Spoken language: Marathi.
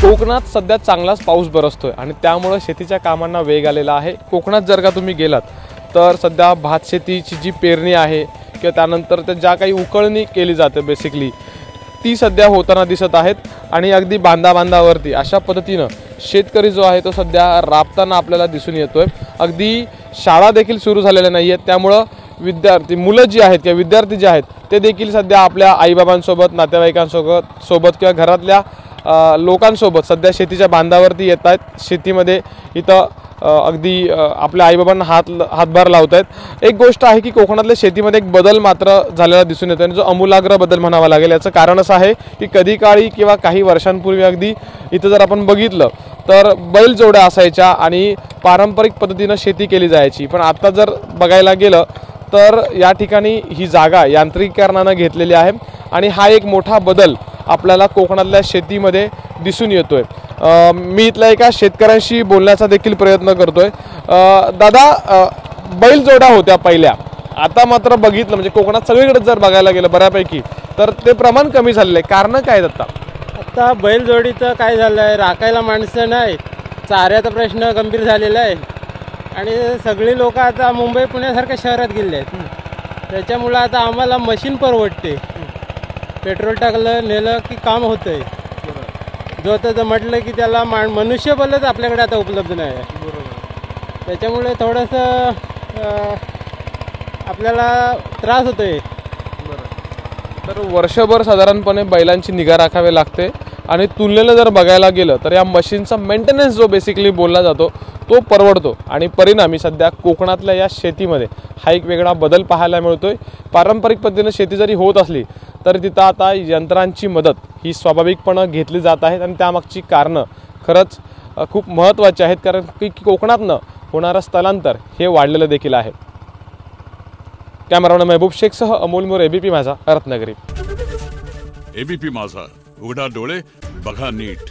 कोकणात सध्या चांगलाच पाऊस बरसतोय आणि त्यामुळे शेतीच्या कामांना वेग आलेला आहे। कोकणात जर का तुम्ही गेलात तर सध्या भात शेतीची जी पेरणी आहे किंवा त्यानंतर त्या ज्या काही उकळणी केली जाते बेसिकली ती सध्या होताना दिसत आहेत आणि अगदी बांधावरती अशा पद्धतीने शेतकरी जो आहे तो सध्या राबताना आपल्याला दिसून येतोय। अगदी शाळा देखील सुरू झालेल्या नाहीयेत, त्यामुळे विद्यार्थी मुलं जी आहेत किंवा विद्यार्थी जे आहेत ते देखील सध्या आपल्या आईबाबांसोबत नातेवाईकांसोबत किंवा घरातल्या लोकांसोबत सध्या शेतीच्या बांधावरती येत आहेत। शेतीमध्ये इथं अगदी आपल्या आईबाबांना हातभार लावत आहेत। एक गोष्ट आहे की कोकणातल्या शेतीमध्ये एक बदल मात्र झालेला दिसून येतो आणि जो अमूलाग्र बदल म्हणावा लागेल। याचं कारण असं आहे की कधी काळी किंवा काही वर्षांपूर्वी अगदी इथं जर आपण बघितलं तर बैलजोड्या असायच्या आणि पारंपरिक पद्धतीने शेती केली जायची, पण आता जर बघायला गेलं तर या ठिकाणी ही जागा यांत्रिकीकरणाने घेतलेली आहे आणि हा एक मोठा बदल आपल्याला कोकणातल्या शेतीमध्ये दिसून येतोय। मी इथल्या एका शेतकऱ्यांशी बोलण्याचा देखील प्रयत्न करतोय। दादा, बैलजोड्या होत्या पहिल्या, आता मात्र बघितलं म्हणजे कोकणात सगळीकडे जर बघायला गेलं बऱ्यापैकी तर ते प्रमाण कमी झालेलं आहे। कारण काय आहेत आता बैलजोडीचं काय झालं आहे, राखायला माणसं नाही, चाऱ्याचा प्रश्न गंभीर झालेला आहे आणि सगळी लोक आता मुंबई पुण्यासारख्या शहरात गेले आहेत। त्याच्यामुळं आता आम्हाला मशीन परवडते, पेट्रोल टाकलं नेलं की काम होतं आहे। जो तर म्हटलं की त्याला मनुष्यबळच आपल्याकडे आता उपलब्ध नाही आहे, त्याच्यामुळे थोडंसं आपल्याला त्रास होतो आहे। तर वर्षभर साधारणपणे बैलांची निगा राखावी लागते आणि तुलनेला जर बघायला गेलं तर या मशीनचा मेंटेनन्स जो बेसिकली बोलला जातो तो परवडतो आणि परिणामी सध्या कोकणातल्या या शेतीमध्ये हा एक वेगळा बदल पाहायला मिळतोय। पारंपरिक पद्धतीने शेती जरी होत असली तर तिथं आता यंत्रांची मदत ही स्वाभाविकपणे घेतली जात आहे आणि त्यामागची कारणं खरंच खूप महत्त्वाची आहेत, कारण की कोकणातनं होणारं स्थलांतर हे वाढलेलं देखील आहे। कॅमेरामॅन महबूब शेखसह अमोल मोरे, एबीपी माझा, रत्नागिरी। एबीपी माझा, उघडा डोळे बघा नीट।